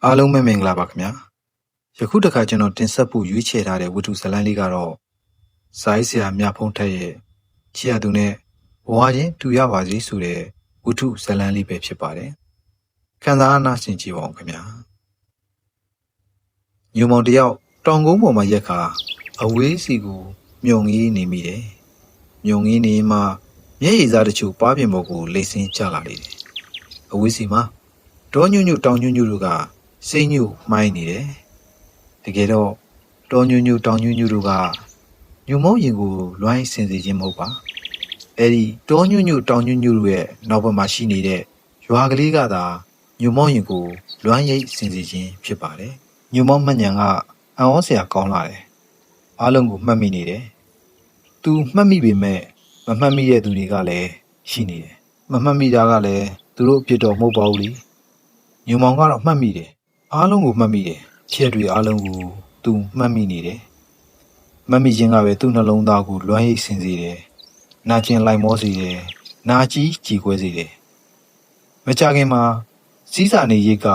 အားလုံးပဲမင်္ဂလာပါခင်ဗျာယခုတစ်ခါကျွန်တော်တင်ဆက်ဖို့ရွေးချယ်ထားတဲ့ဝတ္ထုဇာတ်လမ်းလေးကတော့စာရေးဆရာမြဖုံးထက်ရဲ့ချစ်ရသူနဲ့ဘဝချင်းတူရပါစေဆိုတဲ့ဝတ္ထုဇာတ်လမ်းလေးပဲဖြစ်ပါတယ်ခံစားအားနာဆင်ကြည့်ပါဦးခင်ဗျာညုံမောင်တယောက်တောင်ကုန်းပေါ်မှာရက်ခါအဝေးစီကိုမြုံငေးနေမိတယ်မြုံငေးနေမှမျက်ရည်စားတချို့ပါးပြင်ပေါ်ကိုလိမ့်ဆင်းကျလာလေတယ်အဝေးစီမှာတောညွညွတောင်ညွညွတို့ကစိတ်ညှို့မှိုင်းနေတယ်တကယ်တော့တောညွညွတောင်ညွညွတို့ကညုံမောင်ရင်ကိုလွှမ်းဆင်စေခြင်းမဟုတ်ပါအဲ့ဒီတောညွညွတောင်ညွညွတို့ရဲ့နောက်ဘက်မှာရှိနေတဲ့ရွာကလေးကသာညုံမောင်ရင်ကိုလွှမ်းရိပ်ဆင်စေခြင်းဖြစ်ပါတယ်ညုံမောင်မှညံကအံ့ဩစရာကောင်းလာတယ်အားလုံးကိုမှတ်မိနေတယ်သူမှတ်မိပေမဲ့မမှတ်မိတဲ့သူတွေကလည်းရှိနေတယ်မမှတ်မိတာကလည်းသူတို့အပြစ်တော်မဟုတ်ပါဘူးလေညုံမောင်ကတော့မှတ်မိတယ်အားလုံးကိုမှတ်မိတယ်ချက်တွေအားလုံးကိုသူမှတ်မိနေတယ်မှတ်မိခြင်းကပဲသူ့နှလုံးသားကိုလွှမ်းရိပ်ဆင်စေတယ်နာကျင်လိုက်မောစေတယ်နာကြီးကြည်ကွဲစေတယ်မကြခင်မှာစီးစာနေရိတ်က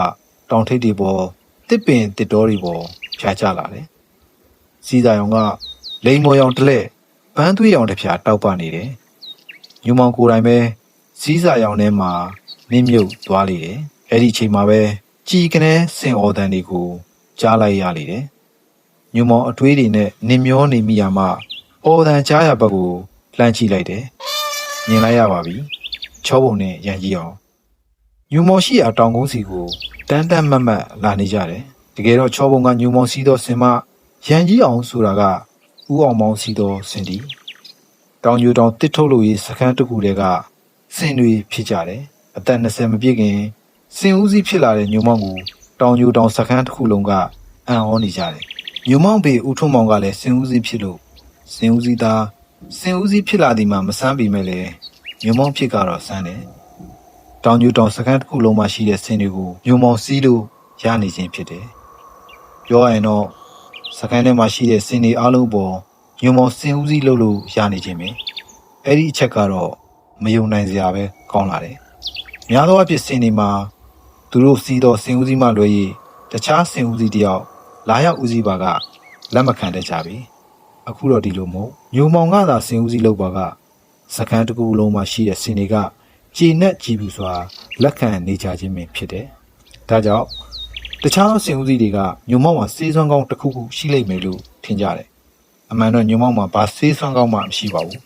တောင်ထိပ်တွေပေါ်တစ်ပင်တစ်တော်တွေပေါ်ဖြာချလာတယ်စီးစာရောင်ကလိန်မော်ရောင်တစ်လက်ပန်းသွေးရောင်တစ်ဖြာတောက်ပနေတယ်ညုံမောင်ကိုယ်တိုင်ပဲစီးစာရောင်ထဲမှာမြင့်မြုပ်သွားလေတယ်အဲ့ဒီအချိန်မှာပဲကြည်ကနေစင်အော်တန်တွေကိုကြားလိုက်ရလေတယ်ညုံမောင်အတွေးတွေနဲ့နင်မျောနေမိရမှအော်တန်ကြားရဘက်ကိုလှမ်းကြည့်လိုက်တယ်မြင်လိုက်ရပါပြီချောပုံနဲ့ရန်ကြီးအောင်ညုံမောင်ရှိရာတောင်ကုန်းစီကိုတန်းတန်းမတ်မတ်လာနေကြတယ်တကယ်တော့ချောပုံကညုံမောင်စီးသောစင်မရန်ကြီးအောင်ဆိုတာကဦးအောင်မောင်စီးသောစင်ဒီတောင်ညိုတောင်တစ်ထုတ်လို့ရေးစခန်းတစ်ခုတည်းကစင်တွေဖြစ်ကြတယ်အသက်20မပြည့်ခင်စင်ဦးစီးဖြစ်လာတဲ့ညုံမောင်ကိုတောင်ညိုတောင်စခန်းတစ်ခုလုံးကအံ့ဩနေကြတယ်ညုံမောင်ပေဦးထွန်းမောင်ကလည်းစင်ဦးစီးဖြစ်လို့စင်ဦးစီးသားစင်ဦးစီးဖြစ်လာသည်မှာမဆန်းပေမဲ့လည်းညုံမောင်ဖြစ်ကတော့ဆန်းတယ်တောင်ညိုတောင်စခန်းတစ်ခုလုံးမှာရှိတဲ့စင်တွေကိုညုံမောင်စီးလို့ရနေခြင်းဖြစ်တယ်ပြောရရင်တော့စခန်းထဲမှာရှိတဲ့စင်တွေအားလုံးပေါ်ညုံမောင်စင်ဦးစီးလို့ရနေခြင်းပဲအဲ့ဒီအချက်ကတော့မယုံနိုင်စရာပဲကောင်းလာတယ်များသောအားဖြင့်စင်တွေမှာသူတို့စီးတော့စင်ဦးစီးမှလွဲ၍တခြားစင်ဦးစီးတယောက်လာရောက်ဦးစီးပါကလက်မခံတတ်ကြပြီအခုတော့ဒီလိုမဟုတ်ညုံမောင်ကသာစင်ဦးစီးလုပ်ပါကစခန်းတစ်ခုလုံးမှာရှိတဲ့စင်တွေကကြည်နဲ့ကြည်ဘူးစွာလက်ခံနေကြခြင်းပင်ဖြစ်တယ်ဒါကြောင့်တခြားစင်ဦးစီးတွေကညုံမောင်မှာစေးစွမ်းကောင်းတစ်ခုခုရှိလိမ့်မယ်လို့ထင်ကြတယ်အမှန်တော့ညုံမောင်မှာဘာစေးစွမ်းကောင်းမှမရှိပါဘူး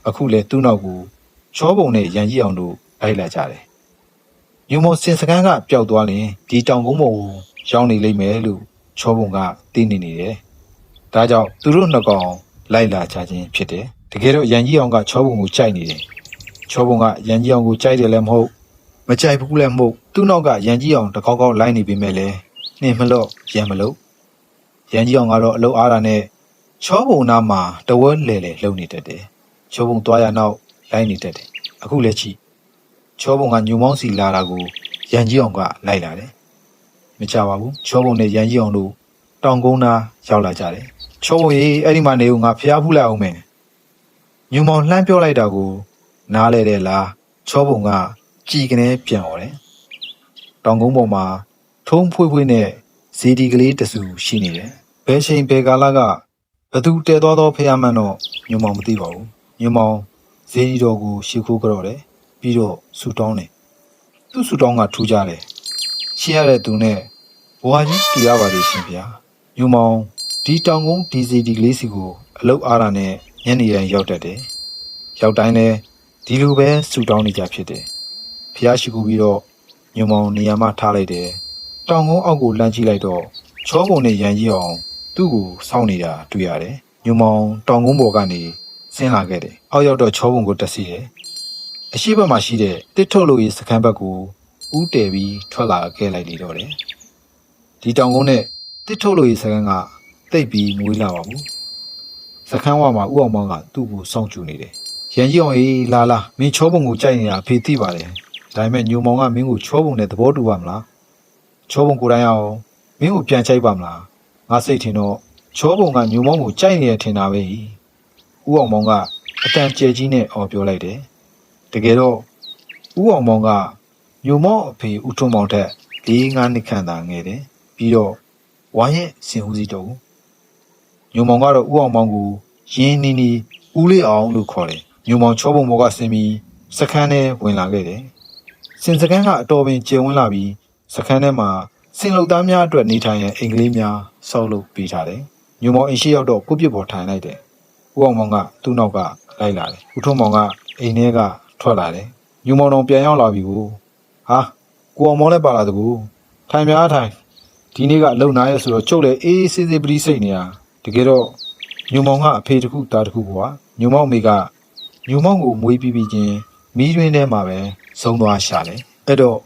အခုလေသူ့နောက်ကိုချောပုံနဲ့ရန်ကြီးအောင်တို့လိုက်လာကြတယ်ညုံမောင်စင်စခန်းကပျောက်သွားရင်ဒီတောင်ကုန်းပေါ်ကိုရောက်နေလိမ့်မယ်လို့ချောပုံကသိနေတယ်ဒါကြောင့်သူတို့နှစ်ကောင်လိုက်လာကြခြင်းဖြစ်တယ်တကယ်တော့ရန်ကြီးအောင်ကချောပုံကိုကြိုက်နေတယ်ချောပုံကရန်ကြီးအောင်ကိုကြိုက်တယ်လည်းမဟုတ်မကြိုက်ဘူးလည်းမဟုတ်သူ့နောက်ကရန်ကြီးအောင်တကောက်ကောက်လိုက်နေပေမဲ့လည်းနှင်မလို့ရန်မလို့ရန်ကြီးအောင်ကတော့အလုတ်အားတာနဲ့ချောပုံနာမှာတဝဲလဲလဲလှုပ်နေတတ်တယ်ချောပုံသွားရနောက်လိုက်နေတတ်တယ်အခုလည်းချီချောပုံကညုံမောင်းစီလာတာကိုရန်ကြီးအောင်ကလိုက်လာတယ်မကြပါဘူးချောပုံနဲ့ရန်ကြီးအောင်တို့တောင်ကုန်းသားရောက်လာကြတယ်ချောပုံရေးအဲ့ဒီမှာနေဦးငါဖျားဖူးလိုက်အောင်မယ်ညုံမောင်လှမ်းပြောလိုက်တာကိုနားလဲတဲ့လားချောပုံကကြည်ကနေပြန်អော်တယ်တောင်ကုန်းပေါ်မှာထုံးဖွေးဖွေးနဲ့ဇေဒီကလေးတဆူရှိနေတယ်ဘယ်ချိန်ဘယ်ကာလကဘသူတဲသွားသောဖျားမှန်းတော့ညုံမောင်မသိပါဘူးညုံမောင်ဇေဒီတော်ကိုရှ िख ိုးကြော့တယ်ပြီးတော့ဆူတောင်းတယ်သူ့ဆူတောင်းကထူးကြတယ်ရှင်းရတဲ့သူနဲ့ဘဝကြီးတူရပါလိမ့်ရှင်ဗျာညုံမောင်ဒီတောင်ကုန်းဒီစီဒီကလေးစီကိုအလုတ်အားတာနဲ့ညနေတိုင်းရောက်တတ်တယ်ရောက်တိုင်းလည်းဒီလိုပဲဆူတောင်းနေကြဖြစ်တယ်ဖျားရှိခိုးပြီးတော့ညုံမောင်နေရာမှထားလိုက်တယ်တောင်ကုန်းအောက်ကိုလှမ်းကြည့်လိုက်တော့ချောပုံနဲ့ရန်ကြီးအောင်သူ့ကိုစောင့်နေတာတွေ့ရတယ်ညုံမောင်တောင်ကုန်းပေါ်ကနေဆင်းလာခဲ့တယ်အောက်ရောက်တော့ချောပုံကိုတက်စီတယ်အရှိဘက်မှာရှိတဲ့တစ်ထုတ်လို့ရေးစခန်းဘက်ကိုဥတည်ပြီးထွက်လာခဲ့လိုက်လေတော့တယ်ဒီတောင်ကုန်းနဲ့တစ်ထုတ်လို့ရေးစခန်းကတိတ်ပြီးမွေးလာပါဘူးစခန်းဝမှာဥအောင်မောင်ကသူ့ကိုစောင့်ကြည့်နေတယ်ရန်ကြီးအောင်အေးလာမင်းချောပုံကိုကြိုက်နေတာအဖေသိပါတယ်ဒါပေမဲ့ညုံမောင်ကမင်းကိုချောပုံနဲ့သဘောတူပါမလားချောပုံကိုယ်တိုင်အောင်မင်းကိုပြန်ချိုက်ပါမလားငါစိတ်ထင်တော့ချောပုံကညုံမောင်ကိုကြိုက်နေရထင်တာပဲဥအောင်မောင်ကအတန်ကျဲကြီးနဲ့အော်ပြောလိုက်တယ်တကယ်တော့ဦးအောင်မောင်ကညုံမောင်အဖေဦးထွန်းမောင်ထက် 4-5 နှစ်ခန့်သာငယ်တယ်ပြီးတော့ဝိုင်းရဲ့စင်ဦးစီးတော့ညုံမောင်ကတော့ဦးအောင်မောင်ကိုရင်းနီနီဦးလေးအောင်လို့ခေါ်တယ်ညုံမောင်ချောပုံဘောကဆင်ပြီးစခန်းထဲဝင်လာခဲ့တယ်စင်စခန်းကအတော်ပင်ကျယ်ဝန်းလာပြီးစခန်းထဲမှာစင်လုံသားများအတွက်နေထိုင်ရန်အိမ်ကလေးများဆောက်လုပ်ပေးထားတယ်ညုံမောင်အိမ်ရှိရောက်တော့ကိုပြစ်ပေါ်ထိုင်လိုက်တယ်ဦးအောင်မောင်ကသူ့နောက်ကလိုက်လာတယ်ဦးထွန်းမောင်ကအိမ်ထဲကထွက်လာတယ်ညုံမောင်တော်ပြန်ရောက်လာပြီကိုဟာကိုအောင်မောင်လည်းပါလာတကူထိုင်များထိုင်ဒီနေ့ကအလုံနာရဲဆိုတော့ကျုပ်လည်းအေးအေးဆေးဆေးပရိစိတ်နေတာတကယ်တော့ညုံမောင်ကအဖေတစ်ခုသားတစ်ခုကွာညုံမောင်မိကညုံမောင်ကိုမွေးပြီးချင်းမီးတွင်းထဲမှာပဲဆုံးသွားရှာတယ်အဲ့တော့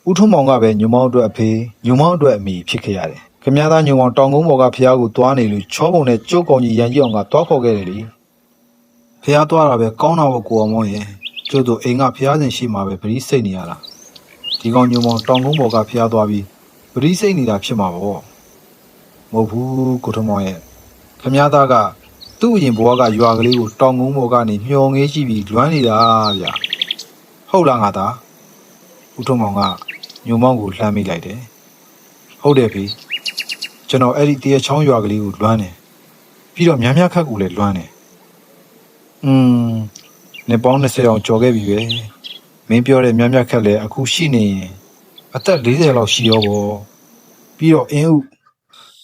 ဦးထွန်းမောင်ကပဲညုံမောင်အတွက်အဖေညုံမောင်အတွက်အမိဖြစ်ခဲ့ရတယ်ခင်ဗျားသားညုံမောင်တောင်ကုန်းပေါ်ကဖះကိုသွားနေလို့ချောပုံနဲ့ကျုပ်ကောင်ကြီးရန်ကြီးအောင်ကသွားခေါ်ခဲ့တယ်လေဖះသွားတာပဲကောင်းတာပေါ့ကိုအောင်မောင်ရဲ့ကျုပ်တို့အိမ်ကဖះစဉ်ရှိမှာပဲပရိစိတ်နေရတာဒီကောင်ညုံမောင်တောင်ကုန်းပေါ်ကဖះသွားပြီးပရိစိတ်နေတာဖြစ်မှာပေါ့မဟုတ်ဘူးကိုထွန်းမောင်ရဲ့ခင်ဗျားသားကသူ့အရင်ဘဝကရွာကလေးကိုတောင်ကုန်းပေါ်ကနေမျောငေးကြည့်ပြီးလွမ်းနေတာဗျဟုတ်လားငါသားဦးထွန်းမောင်ကညုံမောင်ကိုလှမ်းမိလိုက်တယ်ဟုတ်တယ်ဖေကျွန်တော်အဲ့ဒီတရချောင်းရွာကလေးကိုလွမ်းတယ်ပြီးတော့များများခတ်ကိုလည်းလွမ်းတယ်နေပေါင်း20အောင်ကြော်ခဲ့ပြီပဲမင်းပြောတဲ့များများခတ်လည်းအခုရှိနေရင်အသက်40လောက်ရှိရောပေါ့ပြီးတော့အင်းဥ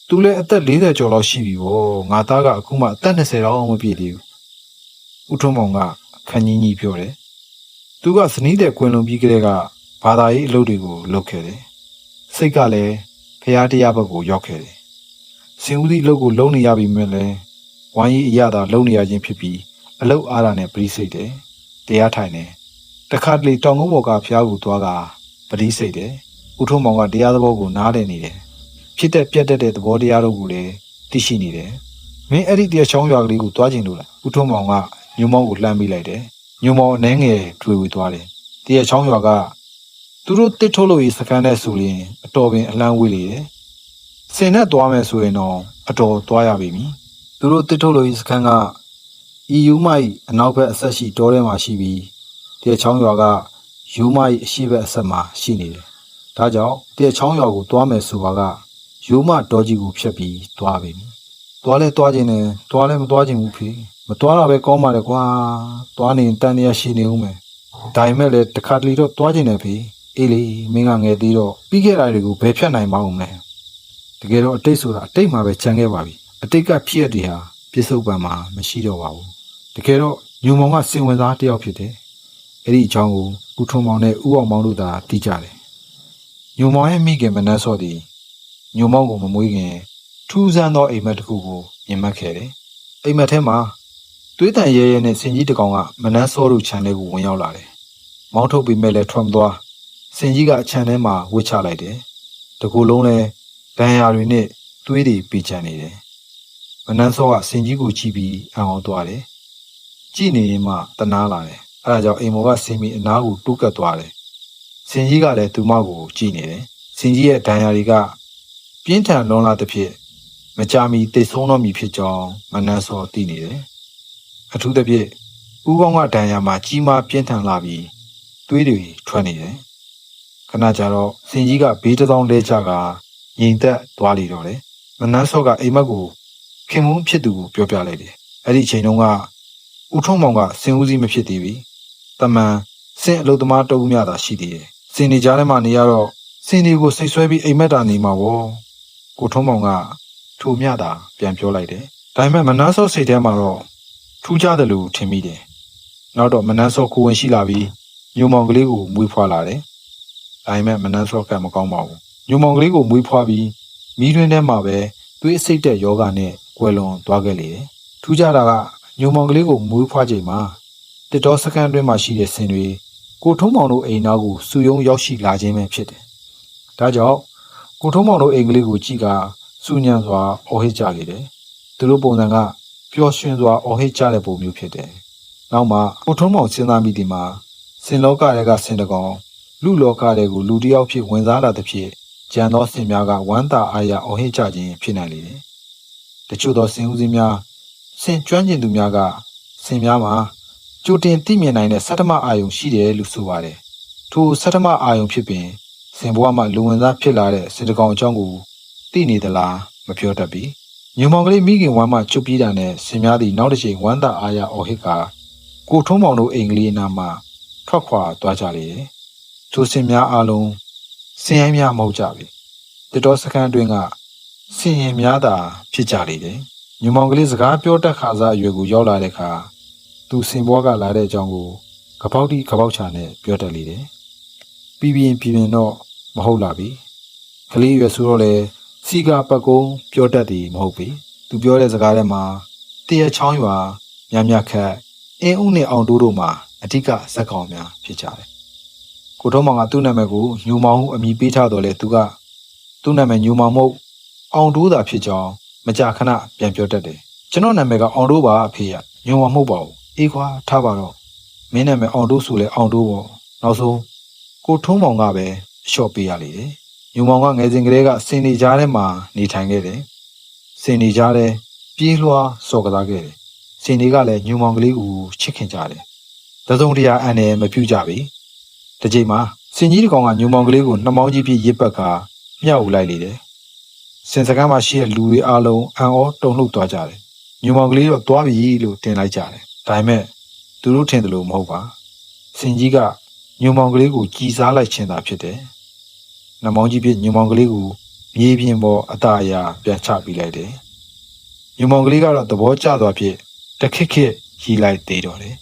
သူလည်းအသက်40ကျော်လောက်ရှိပြီပေါ့ငါသားကအခုမှအသက်20လောက်မပြည့်သေးဘူးဦးထွန်းမောင်ကခန်းကြီးကြီးပြောတယ်သူကဇနီးတဲ့ကွင်လုံပြီးကလေးကဘာသာရေးအလုပ်တွေကိုလုပ်ခဲ့တယ်စိတ်ကလည်းဖရာတရားဘက်ကိုရောက်ခဲ့တယ်စင်ဦးသည့်အလုပ်ကိုလုပ်နေရပြီမဲ့လဲဝိုင်းကြီးအရသာလုပ်နေရခြင်းဖြစ်ပြီးအလုပ်အားတာနဲ့ပရိစိတ်တယ်တရားထိုင်တယ်တခါတလေတောင်ကုန်းဘော်ကဖရာကိုသွားကပရိစိတ်တယ်ဦးထွန်းမောင်ကတရားသဘောကိုနားလည်နေတယ်ဖြစ်တဲ့ပြတ်တဲ့သဘောတရားတို့ကိုလည်းသိရှိနေတယ်မင်းအဲ့ဒီတရားချောင်းရွာကလေးကိုသွားကျင်လို့လားဦးထွန်းမောင်ကညုံမောင်ကိုလှမ်းပေးလိုက်တယ်ညုံမောင်အနှဲငယ်ထွေဝေသွားတယ်တရားချောင်းရွာကသူတို့တစ်ထုတ်လို့ရေးစကန်တဲ့ဆိုရင်အတော်ပင်အလန်းဝေးလေတယ်စင်နဲ့သွားမယ်ဆိုရင်တော့အတော်သွားရပြီသူတို့တစ်ထုတ်လို့ရေးစကန်ကEUမိုက်အနောက်ဘက်အဆက်ရှိတောထဲမှာရှိပြီးတရားချောင်းရွာကယူမိုက်အရှိဘက်အဆက်မှာရှိနေတယ်ဒါကြောင့်တရားချောင်းရွာကိုသွားမယ်ဆိုပါကယူမတော်ကြီးကိုဖြတ်ပြီးသွားပြီသွားလဲသွားခြင်းနဲ့သွားလဲမသွားခြင်းဘူးဖေမသွားတာပဲကောင်းပါလေကွာသွားနေတန်ရရှိနေဦးမယ်ဒါပေမဲ့လည်းတခါတလေတော့သွားခြင်းနဲ့ဖေအေးလေမင်းကငယ်သေးတော့ပြီးခဲ့တာတွေကိုဘယ်ဖြတ်နိုင်ပါဦးမလဲတကယ်တော့အတိတ်ဆိုတာအတိတ်မှာပဲခြံခဲ့ပါပြီအတိတ်ကဖြစ်ရတဲ့ဟာပြစ္ဆုတ်ပံမှာမရှိတော့ပါဘူးတကယ်တော့ညုံမောင်ကစင်ဝင်သားတယောက်ဖြစ်တယ်အဲ့ဒီအကြောင်းကိုဦးထွန်းမောင်နဲ့ဦးအောင်မောင်တို့သာသိကြတယ်ညုံမောင်ရဲ့မိခင်မနှက်စော့သည်ညုံမောင်ကိုမမွေးခင်ထူးဆန်းသောအိမ်မက်တစ်ခုကိုမြင်မှတ်ခဲ့တယ်အိမ်မက်ထဲမှာသွေးတန်ရဲရဲနဲ့စင်ကြီးတစ်ကောင်ကမနှက်စော့တို့ခြံထဲကိုဝင်ရောက်လာတယ်မောင်းထုတ်ပြီးမဲ့လဲထွက်မသွားစင်ကြီးကအချံထဲမှာဝစ်ချလိုက်တယ်တကူလုံးလဲဒဏ်ရာတွေနဲ့သွေးတွေပေချန်နေတယ်မနှမ်းစောကစင်ကြီးကိုကြည့်ပြီးအံ့ဩသွားတယ်ကြည့်နေရင်မှတနာလာတယ်အဲဒါကြောင့်အိမ်မော်ကစင်မီအနားကိုတူးကပ်သွားတယ်စင်ကြီးကလည်းသူမကိုကြည့်နေတယ်စင်ကြီးရဲ့ဒဏ်ရာတွေကပြင်းထန်လွန်လာသဖြင့်မကြမီတိတ်ဆုံးတော့မည်ဖြစ်ကြောင်းမနှမ်းစောသိနေတယ်အထူးသဖြင့်ဦးကောင်းကဒဏ်ရာမှာကြီးမားပြင်းထန်လာပြီးသွေးတွေထွက်နေတယ်ခဏကြာတော့စင်ကြီးကဘေးတစ်သောင်းလဲချကငြိမ်သက်သွားလေတော့တယ်မနှမ်းစောကအိမ်မက်ကိုခင်မုန်းဖြစ်သူကိုပြောပြလိုက်တယ်အဲ့ဒီအချိန်တုန်းကဦးထုံးမောင်ကစင်ဦးစီးမဖြစ်သေးပြီတမန်စင်အလုသမားတအုပ်များသာရှိသေးတယ်စင်နေကြားထဲမှာနေရတော့စင်တွေကိုစိတ်ဆွဲပြီးအိမ်မက်တာနေမှာပေါ့ကိုထုံးမောင်ကထိုမြတာပြန်ပြောလိုက်တယ်ဒါပေမဲ့မနှမ်းစောစိတ်ထဲမှာတော့ထူးခြားတယ်လို့ထင်မိတယ်နောက်တော့မနှမ်းစောကိုဝင်ရှိလာပြီးညုံမောင်ကလေးကိုမွေးဖွားလာတယ်ဒါပေမဲ့မနှမ်းစောကမကောင်းပါဘူးညုံမောင်ကလေးကိုမွေးဖွားပြီးမီးတွင်းထဲမှာပဲသွေးစိတ်တဲ့ယောဂနဲ့ကွယ်လွန်သွားခဲ့လေတယ်ထူးခြားတာကညုံမောင်ကလေးကိုမွေးဖွားချိန်မှာတစ်တော်စကန်အတွင်းမှာရှိတဲ့ဆင်တွေကိုထုံးမောင်တို့အိမ်သားကိုစုယုံရောက်ရှိလာခြင်းပဲဖြစ်တယ်ဒါကြောင့်ကိုထုံးမောင်တို့အိမ်ကလေးကိုကြည့်ကစူညံစွာအော်ဟစ်ကြလေတယ်သူတို့ပုံစံကပျော်ရွှင်စွာအော်ဟစ်ကြတဲ့ပုံမျိုးဖြစ်တယ်နောက်မှကိုထုံးမောင်စဉ်းစားမိဒီမှာစင်လောကတွေကစင်တကောင်လူလောကတွေကိုလူတစ်ယောက်ဖြစ်ဝင်စားလာတဲ့ဖြစ်ကြံသောစင်များကဝမ်းသာအားရအော်ဟစ်ကြခြင်းဖြစ်နိုင်လေတယ်တချို့သောစင်ဦးစင်းများစင်ကျွမ်းကျင်သူများကစင်များမှာကြိုတင်သိမြင်နိုင်တဲ့စတ္တမအာယုံရှိတယ်လို့ဆိုပါတယ်ထိုစတ္တမအာယုံဖြစ်ပင် စင်ဘွားမှလူဝင်စားဖြစ်လာတဲ့စစ်တကောင်အကြောင်းကိုသိနေသလားမပြောတတ်ပြီညုံမောင်ကလေးမိခင်ဝမ်းမှချွတ်ပြေးတာနဲ့ဆင်များသည့်နောက်တစ်ချိန်ဝမ်းသာအားရအော်ဟစ်ကကိုထုံးမောင်တို့အိမ်ကလေးအနားမှထွက်ခွာသွားကြလေတယ်ထိုဆင်များအားလုံးဆင်ရိုင်းများမဟုတ်ကြပြီတတော်စခန်းအတွင်းကဆင်ရင်များသာဖြစ်ကြလေတယ်ညုံမောင်ကလေးစကားပြောတတ်ခါစားအရွယ်ကိုရောက်လာတဲ့အခါသူစင်ဘွားကလာတဲ့အကြောင်းကိုကပောက်တိကပောက်ချာနဲ့ပြောတတ်လေတယ်ပြီးပြင်တော့မဟုတ်လာပြီကလေးရွယ်ဆိုတော့လေစီကပတ်ကုန်းပြောတတ်သည်မဟုတ်ပြီသူပြောတဲ့စကားထဲမှာတရချောင်းရွာမြခတ်အင်းဦးနဲ့အောင်တိုးတို့မှာအဓိကဇက်ကောင်များဖြစ်ကြတယ်ကိုထုံးမောင်ကသူ့နာမည်ကိုညိုမောင်ဟုအမည်ပေးထားတော့လေသူကသူ့နာမည်ညိုမောင်မဟုတ်အောင်တိုးသာဖြစ်ကြောင်းမကြာခဏပြန်ပြောတတ်တယ်ကျွန်တော်နာမည်ကအောင်တိုးပါအဖေကညိုမောင်မဟုတ်ပါဘူးအေးခွာထားပါတော့မင်းနာမည်အောင်တိုးဆိုလဲအောင်တိုးပေါ့နောက်ဆုံးကိုထုံးမောင်ကပဲအလျှော့ပေးရလေတယ်ညိုမောင်ကငယ်စဉ်ကလေးကစင်နေကြားထဲမှာနေထိုင်ခဲ့တယ်စင်နေကြားထဲပြေးလွှားစော်ကစားခဲ့တယ်စင်တွေကလည်းညိုမောင်ကလေးကိုချစ်ခင်ကြတယ်တစုံတရာအန်တယ်မပြုတ်ကြပြီတကြိမ်မှာစင်ကြီးတကောင်ကညိုမောင်ကလေးကိုနှမောင်းကြီးပြည့်ရစ်ပတ်ကမြှောက်လိုက်လေတယ်စင်စကမ်းမှာရှိတဲ့လူတွေအားလုံးအံ့ဩတုန်လှုပ်သွားကြတယ်ညိုမောင်ကလေးတော့သွားပြီလို့တင်လိုက်ကြတယ်ဒါပေမဲ့သူတို့ထင်တယ်လို့မဟုတ်ပါစင်ကြီးကညိုမောင်ကလေးကိုကြည်စားလိုက်ခြင်းသာဖြစ်တယ်နှမောင်းကြီးပြည့်ညိုမောင်ကလေးကိုမြေပြင်ပေါ်အသာအရာပြန်ချပေးလိုက်တယ်ညိုမောင်ကလေးကတော့သဘောကျသွားဖြစ်တခက်ခက်ရီလိုက်သေးတော့တယ်